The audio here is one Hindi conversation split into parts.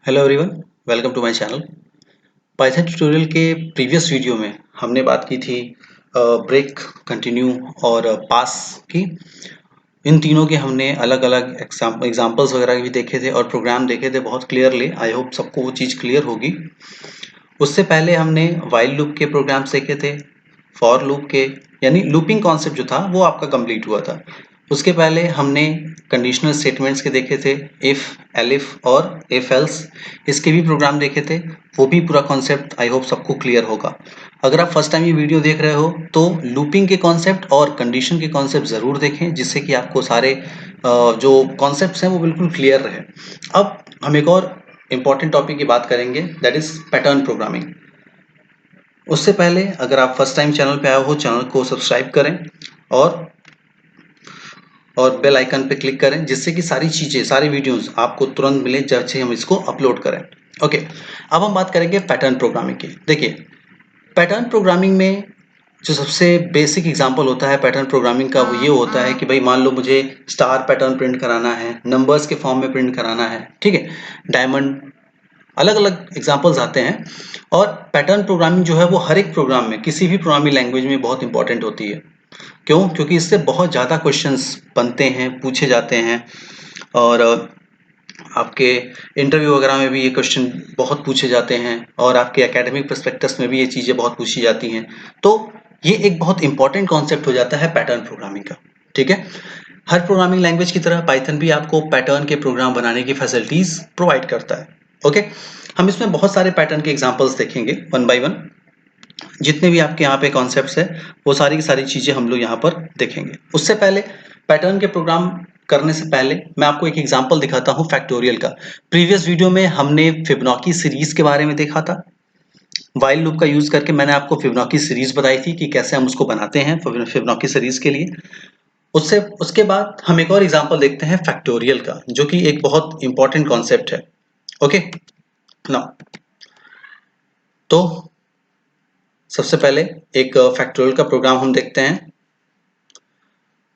Hello everyone, welcome to my channel. Python tutorial के प्रीवियस वीडियो में हमने बात की थी ब्रेक, कंटिन्यू और पास की। इन तीनों के हमने अलग अलग एग्जांपल्स वगैरह भी देखे थे और प्रोग्राम देखे थे बहुत क्लियरली। आई होप सबको वो चीज़ क्लियर होगी। उससे पहले हमने व्हाइल लूप के प्रोग्राम्स देखे थे, फॉर लूप के, यानी लूपिंग कॉन्सेप्ट जो था वो आपका कंप्लीट हुआ था। उसके पहले हमने कंडीशनल स्टेटमेंट्स के देखे थे, इफ, एलिफ और इफ एल्स, इसके भी प्रोग्राम देखे थे। वो भी पूरा कॉन्सेप्ट आई होप सबको क्लियर होगा। अगर आप फर्स्ट टाइम ये वीडियो देख रहे हो तो लूपिंग के कॉन्सेप्ट और कंडीशन के कॉन्सेप्ट ज़रूर देखें, जिससे कि आपको सारे जो कॉन्सेप्ट्स हैं वो बिल्कुल क्लियर रहे। अब हम एक और इम्पॉर्टेंट टॉपिक की बात करेंगे, दैट इज पैटर्न प्रोग्रामिंग। उससे पहले अगर आप फर्स्ट टाइम चैनल पे आए हो, चैनल को सब्सक्राइब करें और बेल आइकन पे क्लिक करें, जिससे कि सारी चीज़ें, सारी वीडियोस आपको तुरंत मिले जब से हम इसको अपलोड करें। ओके, अब हम बात करेंगे पैटर्न प्रोग्रामिंग की। देखिए, पैटर्न प्रोग्रामिंग में जो सबसे बेसिक एग्जांपल होता है पैटर्न प्रोग्रामिंग का, वो ये होता है कि भाई मान लो मुझे स्टार पैटर्न प्रिंट कराना है, नंबर्स के फॉर्म में प्रिंट कराना है, ठीक है, डायमंड, अलग अलग एग्जांपल्स आते हैं। और पैटर्न प्रोग्रामिंग जो है वो हर एक प्रोग्राम में, किसी भी प्रोग्रामिंग लैंग्वेज में बहुत इंपॉर्टेंट होती है। क्यों? क्योंकि इससे बहुत ज़्यादा क्वेश्चंस बनते हैं, पूछे जाते हैं। और आपके इंटरव्यू वगैरह में भी ये क्वेश्चन बहुत पूछे जाते हैं और आपके एकेडमिक पर्सपेक्टिव्स में भी ये चीज़ें बहुत पूछी जाती हैं। तो ये एक बहुत इंपॉर्टेंट कॉन्सेप्ट हो जाता है पैटर्न प्रोग्रामिंग का, ठीक है। हर प्रोग्रामिंग लैंग्वेज की तरह पाइथन भी आपको पैटर्न के प्रोग्राम बनाने की फैसिलिटीज प्रोवाइड करता है। ओके, हम इसमें बहुत सारे पैटर्न के एग्जांपल्स देखेंगे वन बाय वन। जितने भी आपके यहाँ पे कॉन्सेप्ट्स है वो सारी की सारी चीज़ें हम लोग यहाँ पर देखेंगे। उससे पहले पैटर्न के प्रोग्राम करने से पहले मैं आपको एक एग्जांपल दिखाता हूँ फैक्टोरियल का। प्रीवियस वीडियो में हमने फिबोनाची सीरीज के बारे में देखा था। व्हाइल लूप का यूज करके मैंने आपको फिबोनाची सीरीज बताई थी कि कैसे हम उसको बनाते हैं फिबोनाची सीरीज के लिए। उसके बाद हम एक और एग्जांपल देखते हैं फैक्टोरियल का, जो कि एक बहुत इंपॉर्टेंट कॉन्सेप्ट है। ओके, नाउ तो सबसे पहले एक फैक्टोरियल का प्रोग्राम हम देखते हैं।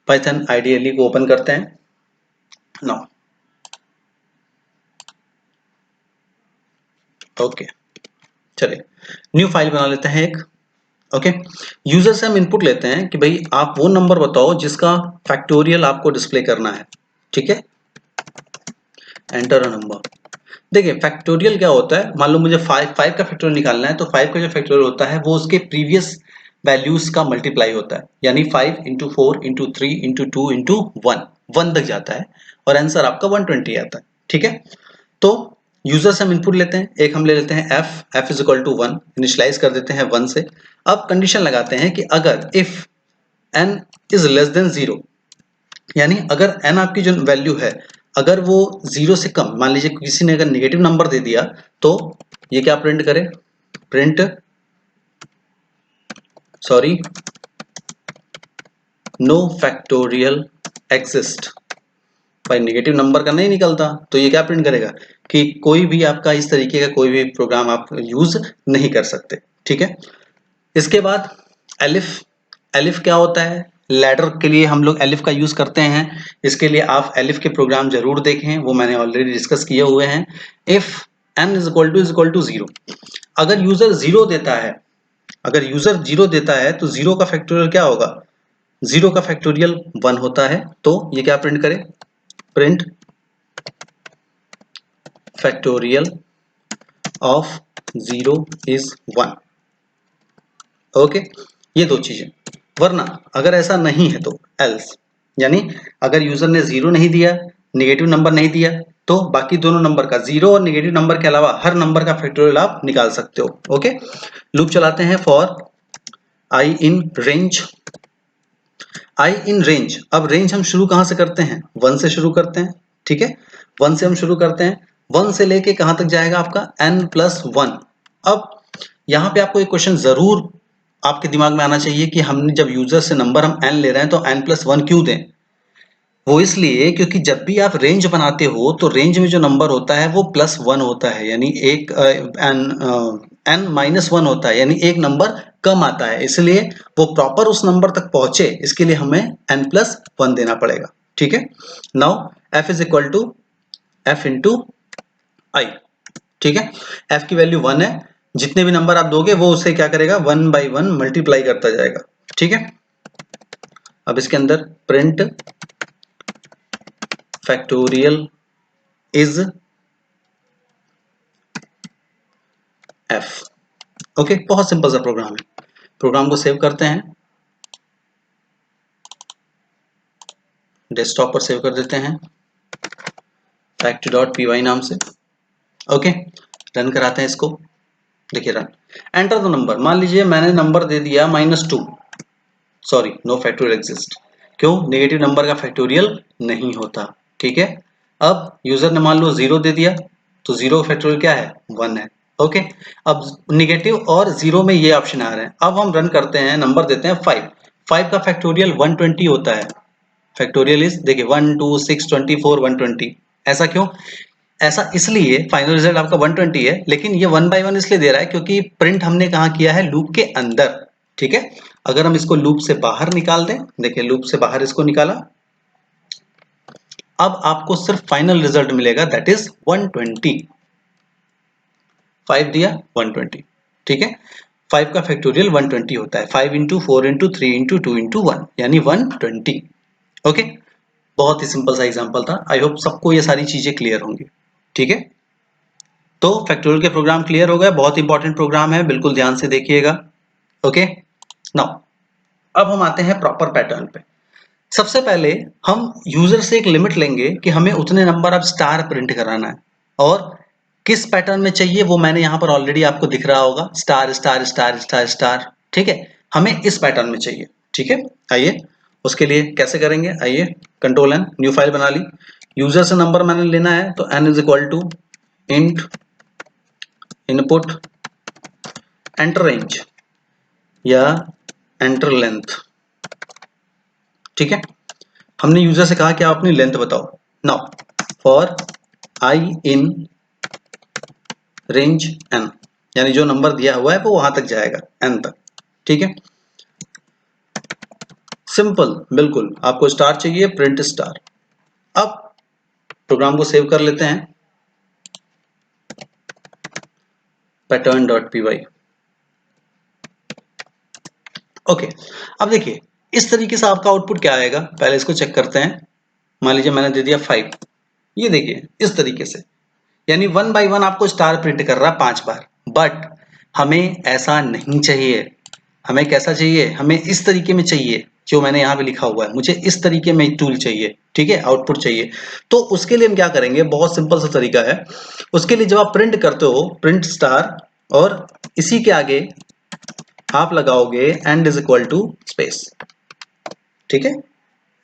पाइथन आईडीएलई को ओपन करते हैं। नाउ ओके, चलिए न्यू फाइल बना लेते हैं एक। ओके, यूजर से हम इनपुट लेते हैं कि भाई आप वो नंबर बताओ जिसका फैक्टोरियल आपको डिस्प्ले करना है, ठीक है। Enter a number. देखिए फैक्टोरियल क्या होता है, मान लो मुझे 5 का फैक्टोरियल निकालना है, तो 5 का जो फैक्टोरियल होता है वो उसके प्रीवियस वैल्यूज का मल्टीप्लाई होता है, यानी 5 इंटू 4 इंटू 3 इंटू 2 इंटू 1 तक जाता है और आंसर आपका 120 आता है, ठीक है। तो यूजर से हम इनपुट लेते हैं, एक हम ले लेते हैं f is equal to 1, initialise कर देते हैं 1 से। अब कंडीशन लगाते हैं कि अगर if n is less than 0, यानी अगर n आपकी जो वैल्यू है अगर वो 0 से कम, मान लीजिए किसी ने अगर नेगेटिव नंबर दे दिया, तो ये क्या प्रिंट करे, print sorry no factorial exist. भाई नेगेटिव नंबर का नहीं निकलता, तो ये क्या प्रिंट करेगा कि कोई भी आपका इस तरीके का कोई भी प्रोग्राम आप यूज नहीं कर सकते, ठीक है। इसके बाद एलिफ। एलिफ क्या होता है, लैडर के लिए हम लोग एलिफ का यूज करते हैं। इसके लिए आप एलिफ के प्रोग्राम जरूर देखें, वो मैंने ऑलरेडी डिस्कस किए हुए हैं। If n is equal to 0, अगर यूजर 0 देता है, अगर यूजर 0 देता है तो 0 का फैक्टोरियल क्या होगा, 0 का फैक्टोरियल 1 होता है। तो ये क्या प्रिंट करे, print factorial of 0 is 1। Okay, ये दो चीजें। वरना अगर ऐसा नहीं है तो एल्स, यानी अगर यूजर ने 0 नहीं दिया, नेगेटिव नंबर नहीं दिया, तो बाकी दोनों नंबर का, 0 और नेगेटिव नंबर के अलावा हर नंबर का फैक्टोरियल आप निकाल सकते हो। ओके, लूप चलाते हैं for I in range. I in range, अब रेंज हम शुरू कहां से करते हैं, 1 से शुरू करते हैं, ठीक है। 1 से हम शुरू करते हैं, 1 से लेके कहां तक जाएगा आपका n+1। अब यहाँ पे आपको एक क्वेश्चन जरूर आपके दिमाग में आना चाहिए कि हमने जब यूजर से नंबर हम n ले रहे हैं तो n+1 क्यों दें। वो इसलिए क्योंकि जब भी आप रेंज बनाते हो तो रेंज में जो नंबर होता है वो +1 होता है, यानी एक n-1 होता है, यानी एक नंबर कम आता है। इसलिए वो प्रॉपर उस नंबर तक पहुंचे, इसके लिए हमें n+1 देना पड़ेगा, ठीक है। Now f is equal to f into I. ठीक है, f की वैल्यू 1 है, जितने भी नंबर आप दोगे वो उसे क्या करेगा 1 by 1 मल्टीप्लाई करता जाएगा। ठीक है, अब इसके अंदर print factorial is f। Okay, बहुत सिंपल सा प्रोग्राम है। प्रोग्राम को सेव करते हैं, डेस्कटॉप पर सेव कर देते हैं fact.py नाम से। ओके, रन कराते हैं इसको। देखिए रन, एंटर द नंबर। मान लीजिए मैंने नंबर दे दिया -2, सॉरी नो फैक्टोरियल एग्जिस्ट। क्यों? नेगेटिव नंबर का फैक्टोरियल नहीं होता। ठीक है, अब यूजर ने मान लो 0 दे दिया, तो 0 का फैक्टोरियल क्या है 1 है। ओके, अब नेगेटिव और 0 में ये ऑप्शन आ रहे हैं। अब हम रन करते हैं, नंबर देते हैं 5। 5 का फैक्टोरियल 120 होता है। फैक्टोरियल इज देखिए 1 2 6 24 120। ऐसा क्यों? ऐसा इसलिए, फाइनल रिजल्ट आपका 120 है, लेकिन ये 1 by 1 इसलिए दे रहा है क्योंकि प्रिंट हमने कहाँ किया है, लूप के अंदर। ठीक है, अगर हम इसको लूप से बाहर निकाल दें, देखिए लूप से बाहर इसको निकाला, अब आपको सिर्फ फाइनल रिजल्ट मिलेगा, दैट इज 120। 5 दिया 120। ठीक है, 5 का फैक्टोरियल 120 होता है। 5 इंटू 4 इंटू 3 इंटू 2 इंटू 1 यानी 120। ओके, बहुत ही सिंपल सा एग्जांपल था। आई होप सबको ये सारी चीजें क्लियर होंगी। ठीक है, तो फैक्टोरियल के प्रोग्राम क्लियर हो गए। बहुत इंपॉर्टेंट प्रोग्राम है, बिल्कुल ध्यान से देखिएगा। ओके, नाउ अब हम आते हैं प्रॉपर पैटर्न पे। सबसे पहले हम यूजर से एक लिमिट लेंगे कि हमें उतने नंबर अब स्टार प्रिंट कराना है, और किस पैटर्न में चाहिए वो मैंने यहां पर ऑलरेडी आपको दिख रहा होगा, star star star star star. ठीक है, हमें इस पैटर्न में चाहिए। ठीक है, आइए उसके लिए कैसे करेंगे। आइए कंट्रोल एन, न्यू फाइल बना ली। यूजर से नंबर मैंने लेना है, तो n is equal to int input enter range या एंटर लेंथ। ठीक है, हमने यूजर से कहा कि आप अपनी लेंथ बताओ। Now for I in range n, यानी जो नंबर दिया हुआ है वो वहां तक जाएगा, n तक। ठीक है, सिंपल, बिल्कुल आपको स्टार चाहिए, प्रिंट स्टार। अब प्रोग्राम को सेव कर लेते हैं, pattern.py। ओके, अब देखिए इस तरीके से आपका आउटपुट क्या आएगा, पहले इसको चेक करते हैं। मान लीजिए मैंने दे दिया 5, ये देखिए इस तरीके से, यानी 1 by 1 आपको स्टार प्रिंट कर रहा है 5 बार। बट हमें ऐसा नहीं चाहिए, हमें कैसा चाहिए, हमें इस तरीके में चाहिए जो मैंने यहाँ पे लिखा हुआ है। मुझे इस तरीके में टूल चाहिए, ठीक है, आउटपुट चाहिए। तो उसके लिए हम क्या करेंगे, बहुत सिंपल सा तरीका है। उसके लिए जब आप प्रिंट करते हो, प्रिंट स्टार, और इसी के आगे आप लगाओगे end is equal to space. ठीक है,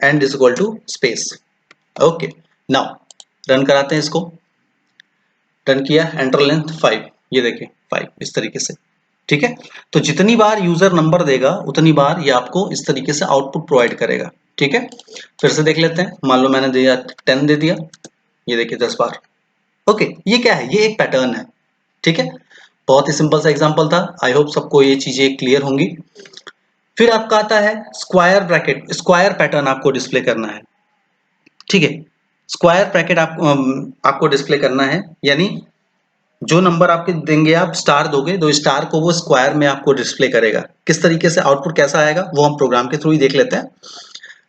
end is equal to space. Okay, now run कराते हैं इसको। रन किया, एंटर लेंथ 5, ये देखिए 5 इस तरीके से। ठीक है, तो जितनी बार यूजर नंबर देगा उतनी बार ये आपको इस तरीके से आउटपुट प्रोवाइड करेगा। ठीक है, फिर से देख लेते हैं। मान लो मैंने दिया 10 दे दिया, ये देखिए 10 बार। ओके, ये क्या है, ये एक पैटर्न है। ठीक है, बहुत ही सिंपल सा एग्जांपल था। आई होप सबको ये चीजें क्लियर होंगी। फिर आपका आता है स्क्वायर ब्रैकेट, स्क्वायर पैटर्न आपको डिस्प्ले करना है। ठीक है, स्क्वायर ब्रैकेट आपको डिस्प्ले करना है, यानी जो नंबर आपके देंगे, आप स्टार दोगे, तो स्टार को वो स्क्वायर में आपको डिस्प्ले करेगा। किस तरीके से आउटपुट कैसा आएगा वो हम प्रोग्राम के थ्रू ही देख लेते हैं।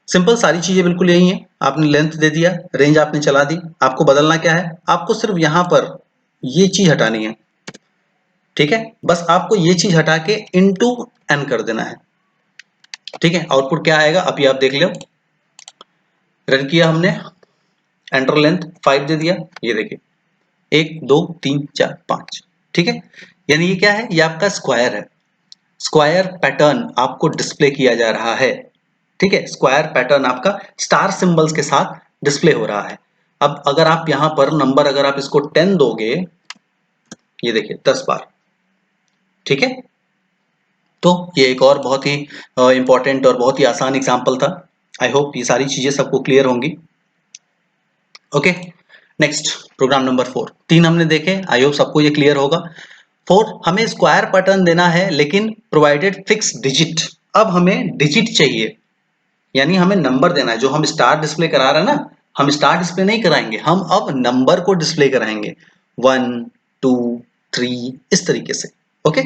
सिंपल, सारी चीजें बिल्कुल यही है। आपने लेंथ दे दिया, रेंज आपने चला दी। आपको बदलना क्या है, आपको सिर्फ यहां पर ये चीज हटानी है। ठीक है, बस आपको ये चीज हटा के इनटू n कर देना है। ठीक है, आउटपुट क्या आएगा अभी आप देख लो। रन किया हमने, एंटर लेंथ 5 दे दिया, ये देखिए 1 2 3 4 5। ठीक है, यानी ये क्या है, ये आपका स्क्वायर है। स्क्वायर पैटर्न आपको डिस्प्ले किया जा रहा है। ठीक है, स्क्वायर पैटर्न आपका स्टार सिंबल्स के साथ डिस्प्ले हो रहा है। अब अगर आप यहां पर नंबर, अगर आप इसको 10 दोगे, ये देखिए 10 बार। ठीक है, तो ये एक और बहुत ही इंपॉर्टेंट और बहुत ही आसान एग्जांपल था। आई होप ये सारी चीजें सबको क्लियर होंगी। Okay, next programme number 4। 3 हमने देखे, आई होप सबको ये क्लियर होगा। 4, हमें स्क्वायर पैटर्न देना है लेकिन प्रोवाइडेड फिक्स डिजिट। अब हमें डिजिट चाहिए, यानी हमें नंबर देना है। जो हम स्टार डिस्प्ले करा रहे हैं ना, हम स्टार डिस्प्ले नहीं कराएंगे, हम अब नंबर को डिस्प्ले कराएंगे। 1 2 3 इस तरीके से। ओके,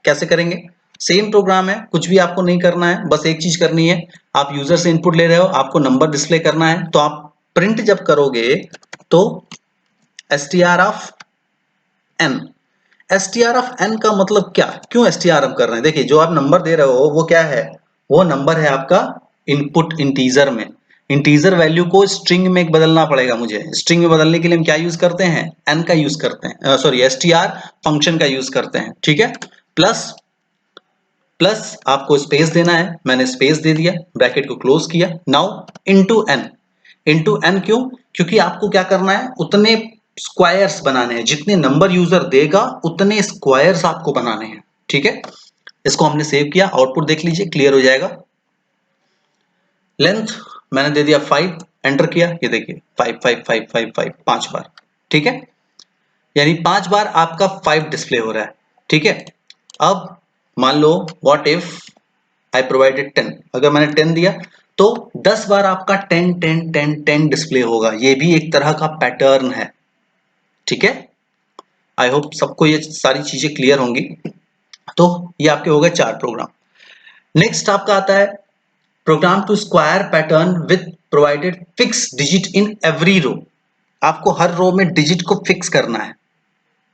कैसे करेंगे? सेम प्रोग्राम है, कुछ भी आपको नहीं करना है, बस एक चीज करनी है, आप यूजर से इनपुट ले रहे हो, आपको नंबर डिस्प्ले करना है, तो आप प्रिंट जब करोगे तो str of n, str of n का मतलब क्या, क्यों str हम कर रहे हैं? देखिए जो आप नंबर दे रहे हो वो क्या है, वो नंबर है आपका इनपुट इंटीजर में, इंटीजर वैल्यू को स्ट्रिंग में बदलना पड़ेगा मुझे, स्ट्रिंग में बदलने के लिए हम क्या यूज करते हैं, n का यूज करते हैं, सॉरी str फंक्शन का यूज करते हैं, ठीक है। प्लस प्लस आपको स्पेस देना है, मैंने स्पेस दे दिया, ब्रैकेट को क्लोज किया, now into n, into n क्यों, क्योंकि आपको क्या करना है, उतने स्क्वायर्स बनाने हैं, जितने नंबर यूजर देगा उतने स्क्वायर्स आपको बनाने हैं, ठीक है। इसको हमने सेव किया, आउटपुट देख लीजिए, क्लियर हो जाएगा। लेंथ मैंने दे दिया 5, एंटर किया, ये देखिए 5 5 5 5 5 5 बार, ठीक है, यानी 5 बार आपका 5 डिस्प्ले हो रहा है, ठीक है। अब मान लो व्हाट इफ आई प्रोवाइडेड 10, अगर मैंने 10 दिया तो 10 बार आपका 10 10 10 10 डिस्प्ले होगा, ये भी एक तरह का पैटर्न है, ठीक है। आई होप सबको ये सारी चीजें क्लियर होंगी। तो ये आपके हो गए 4 प्रोग्राम। नेक्स्ट आपका आता है program to square pattern with provided fix digit in every row, आपको हर रो में डिजिट को फिक्स करना है,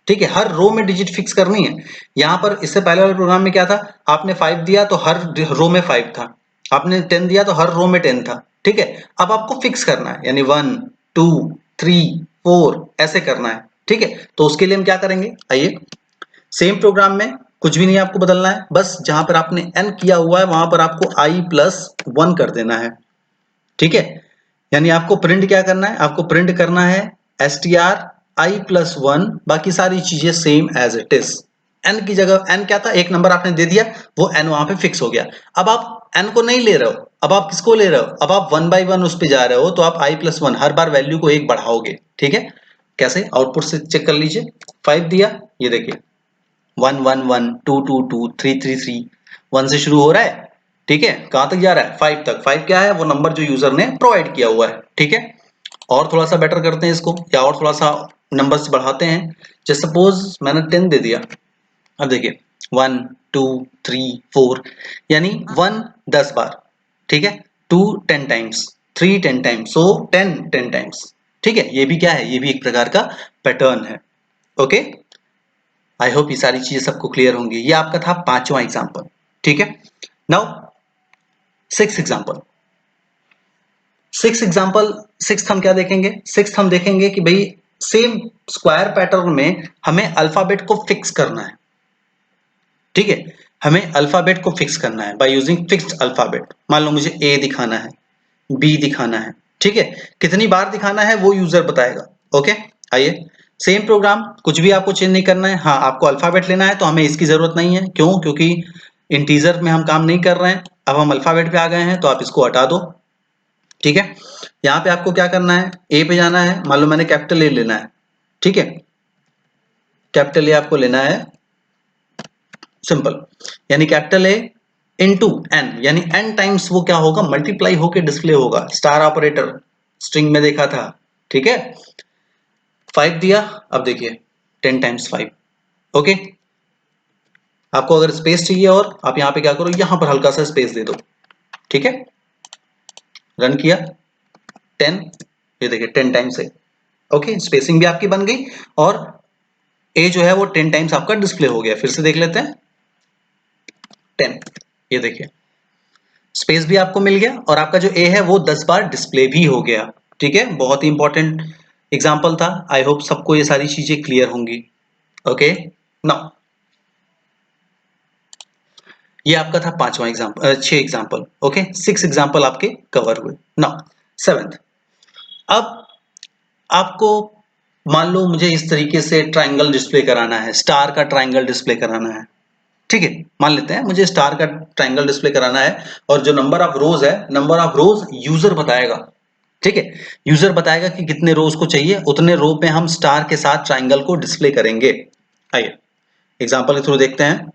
ठीक है, हर रो में डिजिट फिक्स करनी है। यहां पर इससे पहले वाले प्रोग्राम में क्या था, आपने 5 दिया तो हर रो में 5 था, आपने 10 दिया तो हर रो में 10 था, ठीक है। अब आपको फिक्स करना है, यानी 1 2 3 4 ऐसे करना है, ठीक है। तो उसके लिए हम क्या करेंगे, आइए, सेम प्रोग्राम में कुछ भी नहीं आपको बदलना है, बस जहां पर आपने n किया हुआ है वहां पर आपको i+1 कर देना है, ठीक है। यानी आपको प्रिंट क्या करना है, आपको प्रिंट करना है str i+1, बाकी सारी चीजें same as it is. n की जगह n क्या था, एक नंबर आपने दे दिया, वो n वहां पे फिक्स हो गया। अब आप n को नहीं ले रहे हो, अब आप किसको ले रहे हो, अब आप 1 बाई 1 उस पे जा रहे हो, तो आप i+1 हर बार वैल्यू को एक बढ़ाओगे, ठीक है। कैसे, आउटपुट से चेक कर लीजिए, 5 दिया, ये देखिए 1 1 1 2 2 2 3 3 3, 1 से शुरू हो रहा है, ठीक है, कहां तक जा रहा है, 5 तक। 5 क्या है, वो नंबर जो यूजर ने प्रोवाइड किया हुआ है, ठीक है। और थोड़ा सा बेटर करते हैं इसको, या और थोड़ा सा नंबर्स बढ़ाते हैं, जैसे सपोज मैंने 10 दे दिया, अब देखिए 1 2 3 4, यानी 1 10 बार, ठीक है, 2 10 टाइम्स, 3 10 टाइम्स, सो 10 10 टाइम्स, ठीक है। ये भी क्या है, ये भी एक प्रकार का पैटर्न है, ओके। आई होप ये सारी चीजें सबको क्लियर होंगी। ये आपका था 5वां एग्जाम्पल, ठीक है। नाउ 6th एग्जाम्पल, 6th हम क्या देखेंगे, 6th हम देखेंगे कि भाई सेम स्क्वायर पैटर्न में हमें अल्फाबेट को फिक्स करना है, ठीक है, हमें अल्फाबेट को फिक्स करना है बाय यूजिंग फिक्स्ड अल्फाबेट। मान लो मुझे ए दिखाना है, बी दिखाना है, ठीक है, कितनी बार दिखाना है वो यूजर बताएगा, ओके। आइए, सेम प्रोग्राम, कुछ भी आपको चेंज नहीं करना है, हाँ आपको अल्फाबेट लेना है तो हमें इसकी जरूरत नहीं है, क्यों, क्योंकि इंटीजर में हम काम नहीं कर रहे हैं, अब हम अल्फाबेट पे आ गए हैं, तो आप इसको हटा दो, ठीक है। यहाँ पे आपको क्या करना है, ए पे जाना है, मान लो मैंने कैपिटल ए लेना है, ठीक है, कैपिटल ए आपको लेना है, सिंपल, यानी कैपिटल ए इंटू एन, यानी एन टाइम्स वो क्या होगा, मल्टीप्लाई होके डिस्प्ले होगा, स्टार ऑपरेटर स्ट्रिंग में देखा था, ठीक है। 5 दिया, अब देखिए 10 टाइम्स 5, ओके। आपको अगर स्पेस चाहिए और आप यहाँ पे क्या करो, यहां पर हल्का सा स्पेस दे दो, ठीक है, रन किया 10, ये देखिए 10 टाइम्स है, ओके, स्पेसिंग भी आपकी बन गई और ए जो है वो 10 टाइम्स आपका डिस्प्ले हो गया। फिर से देख लेते हैं 10, ये देखिए स्पेस भी आपको मिल गया और आपका जो ए है वो 10 बार डिस्प्ले भी हो गया, ठीक है। बहुत ही इंपॉर्टेंट एग्जांपल था, आई होप सबको ये सारी चीजें क्लियर होंगी, ओके। नाउ ये आपका था 5वां एग्जांपल, 6 एग्जांपल, ओके, 6 एग्जांपल आपके कवर हुए। नाउ 7th, अब आपको मान लो मुझे इस तरीके से ट्राइंगल डिस्प्ले कराना है, स्टार का ट्राइंगल डिस्प्ले कराना है, ठीक है, मान लेते हैं मुझे स्टार का ट्राइंगल डिस्प्ले कराना है, और जो नंबर ऑफ रोज है, नंबर ऑफ रोज यूजर बताएगा, ठीक है, यूजर बताएगा कि कितने रोज को चाहिए, उतने रो पे हम स्टार के साथ ट्राइंगल को डिस्प्ले करेंगे। आइए एग्जांपल के थ्रू देखते हैं,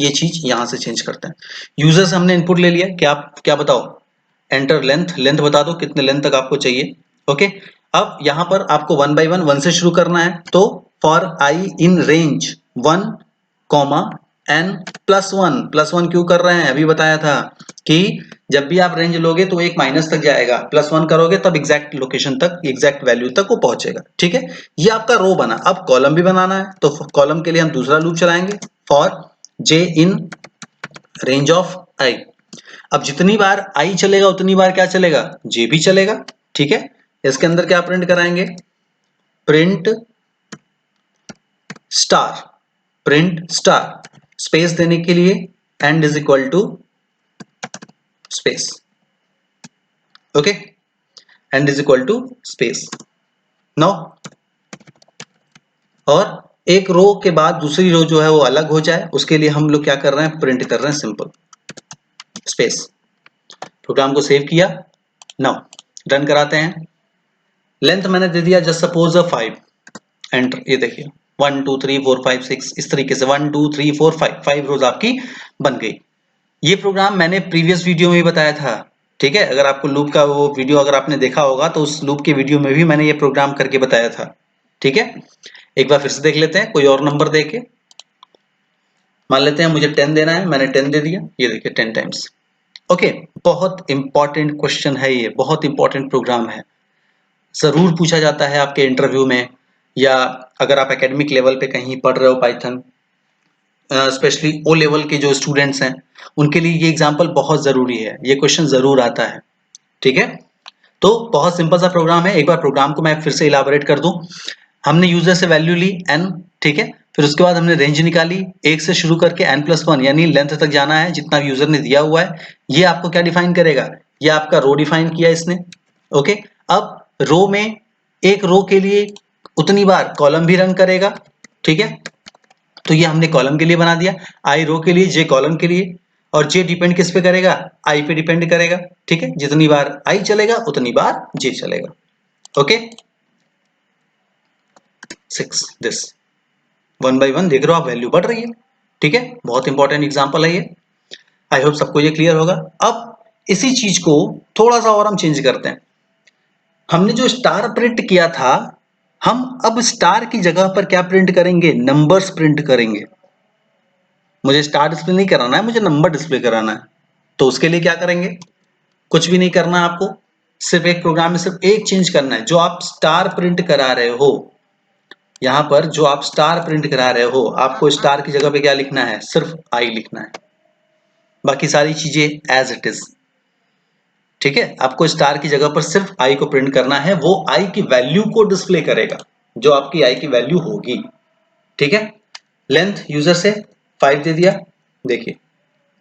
ये चीज यहां से चेंज करते हैं। यूजर से हमने इनपुट ले लिया, क्या बताओ, एंटर लेंथ, लेंथ बता दो कितने लेंथ तक आपको चाहिए, ओके। अब यहां पर आपको 1 बाई 1 1 से शुरू करना है, तो for I in range 1, n +1 क्यों कर रहे हैं? अभी बताया था कि जब भी आप रेंज लोगे तो एक माइनस तक जाएगा, +1 करोगे तब एग्जैक्ट लोकेशन तक, एग्जैक्ट वैल्यू तक वो पहुंचेगा। ठीक है, ये आपका रो बना। अब कॉलम भी बनाना है, तो कॉलम के लिए हम दूसरा लूप चलाएंगे, for j in range of i। अब जितनी बार i चलेगा उतनी बार क्या चलेगा? j भी चलेगा। ठीक है, इसके अंदर क्या प्रिंट कराएंगे? प्रिंट स्टार स्पेस देने के लिए end is equal to space. Okay, end is equal to space. Now और एक रो के बाद दूसरी रो जो है वो अलग हो जाए, उसके लिए हम लोग क्या कर रहे हैं? प्रिंट कर रहे हैं सिंपल स्पेस। प्रोग्राम को सेव किया, नाउ रन कराते हैं। लेंथ मैंने दे दिया जस्ट सपोज 5, एंटर। ये देखिए 1 2 3 4 5 6 इस तरीके से 1 2 3 4 5 रोज आपकी बन गई। ये प्रोग्राम मैंने प्रीवियस वीडियो में भी बताया था। ठीक है, अगर आपको लूप का वो वीडियो अगर आपने देखा होगा तो उस लूप के वीडियो में भी मैंने ये प्रोग्राम करके बताया था। ठीक है, एक बार फिर से देख लेते हैं, कोई और नंबर दे के मान लेते हैं मुझे 10 देना है, मैंने 10 दे दिया। ये देखिए 10 टाइम्स। ओके, बहुत इंपॉर्टेंट क्वेश्चन है ये, बहुत इंपॉर्टेंट प्रोग्राम है, जरूर पूछा जाता है आपके इंटरव्यू में, या अगर आप एकेडमिक लेवल पे कहीं पढ़ रहे हो पाइथन, स्पेशली ओ लेवल के जो स्टूडेंट्स हैं उनके लिए ये एग्जाम्पल बहुत जरूरी है, ये क्वेश्चन जरूर आता है। ठीक है, तो बहुत सिंपल सा प्रोग्राम है। एक बार प्रोग्राम को मैं फिर से इलाबोरेट कर दूं। हमने यूजर से वैल्यू ली n, ठीक है, फिर उसके बाद हमने रेंज निकाली 1 से शुरू करके n+1 यानी लेंथ तक जाना है जितना यूजर ने दिया हुआ है। ये आपको क्या डिफाइन करेगा? ये आपका रो डिफाइन किया इसने। ओके, अब रो में एक रो के लिए उतनी बार कॉलम भी रन करेगा। ठीक है, तो ये हमने कॉलम के लिए बना दिया, आई रो के लिए, जे कॉलम के लिए, और जे डिपेंड किस पे करेगा? आई पे डिपेंड करेगा। ठीक है, जितनी बार आई चलेगा उतनी बार जे चलेगा। ओके, 6 दिस 1 by 1 देख रहे हो आप, वैल्यू बढ़ रही है। ठीक है, बहुत इंपॉर्टेंट एग्जांपल है ये। आई होप सबको ये क्लियर होगा। अब इसी चीज को थोड़ा सा और हम चेंज करते हैं। हमने जो स्टार प्रिंट किया था, हम अब स्टार की जगह पर क्या प्रिंट करेंगे? नंबर्स प्रिंट करेंगे। मुझे स्टार डिस्प्ले नहीं कराना है, मुझे नंबर डिस्प्ले कराना है। तो उसके लिए क्या करेंगे? कुछ भी नहीं करना है आपको, सिर्फ एक प्रोग्राम में सिर्फ एक चेंज करना है। जो आप स्टार प्रिंट करा रहे हो, यहां पर जो आप स्टार प्रिंट करा रहे हो, आपको स्टार की जगह पे क्या लिखना है? सिर्फ आई लिखना है, बाकी सारी चीजें एज इट इज। ठीक है, आपको स्टार की जगह पर सिर्फ आई को प्रिंट करना है, वो आई की वैल्यू को डिस्प्ले करेगा, जो आपकी आई की वैल्यू होगी। ठीक है, लेंथ यूजर से 5 दे दिया, देखिए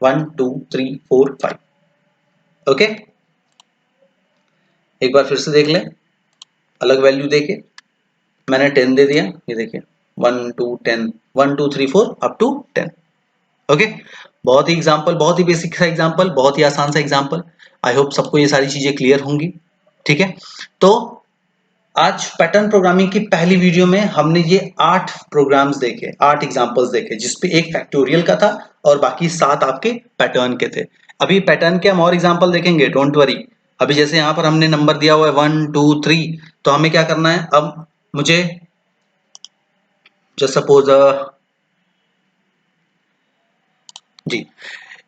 1 2 3 4 5। ओके, एक बार फिर से देख लें, अलग वैल्यू देके मैंने 10 दे दिया। ये देखिए 1 2 10 1 2 3 4 अप टू 10। ओके, बहुत ही एग्जांपल, बहुत ही बेसिक सा एग्जांपल, बहुत ही आसान सा एग्जांपल। आई होप सबको ये सारी चीजें क्लियर होंगी। ठीक है, तो आज पैटर्न प्रोग्रामिंग की पहली वीडियो में हमने ये 8 प्रोग्राम्स देखे, 8 एग्जांपल्स देखे, जिसपे एक फैक्टोरियल का था और बाकी 7 आपके पैटर्न के थे। अभी पैटर्न के हम और एग्जांपल देखेंगे, डोंट वरी। अभी जैसे यहाँ पर हमने नंबर दिया हुआ है 1 2 3, तो हमें क्या करना है? अब मुझे जस्ट सपोज जी,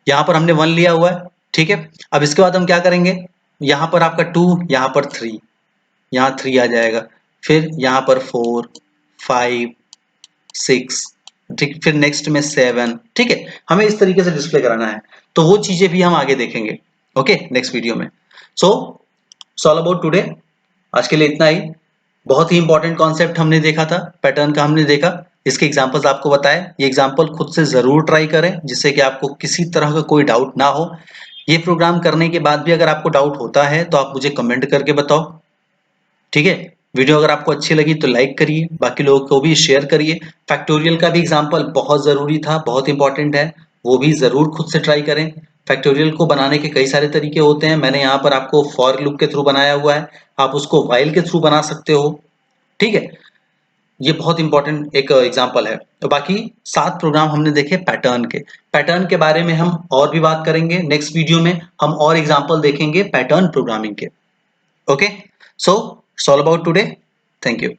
यहाँ पर हमने 1 लिया हुआ है। ठीक है, अब इसके बाद हम क्या करेंगे? यहाँ पर आपका 2, यहाँ पर 3, यहाँ 3 आ जाएगा, फिर यहाँ पर 4 5 6, ठीक, फिर नेक्स्ट में 7। ठीक है, हमें इस तरीके से डिस्प्ले कराना है, तो वो चीजें भी हम आगे देखेंगे। ओके, नेक्स्ट वीडियो में। सो ऑल अबाउट टुडे, आज के लिए इतना ही। बहुत ही इंपॉर्टेंट कॉन्सेप्ट हमने देखा था, पैटर्न का हमने देखा, इसके एग्जांपल्स आपको बताए। ये एग्जांपल खुद से जरूर ट्राई करें, जिससे कि आपको किसी तरह का कोई डाउट ना हो। ये प्रोग्राम करने के बाद भी अगर आपको डाउट होता है तो आप मुझे कमेंट करके बताओ। ठीक है, वीडियो अगर आपको अच्छी लगी तो लाइक करिए, बाकी लोगों को भी शेयर करिए। फैक्टोरियल का भी एग्जांपल बहुत ज़रूरी था, बहुत इंपॉर्टेंट है, वो भी ज़रूर खुद से ट्राई करें। फैक्टोरियल को बनाने के कई सारे तरीके होते हैं, मैंने यहाँ पर आपको फॉर लूप के थ्रू बनाया हुआ है, आप उसको व्हाइल के थ्रू बना सकते हो। ठीक है, ये बहुत इंपॉर्टेंट एक एग्जांपल है। तो बाकी 7 प्रोग्राम हमने देखे पैटर्न के। पैटर्न के बारे में हम और भी बात करेंगे, नेक्स्ट वीडियो में हम और एग्जांपल देखेंगे पैटर्न प्रोग्रामिंग के। Okay, so it's all about today. Thank you.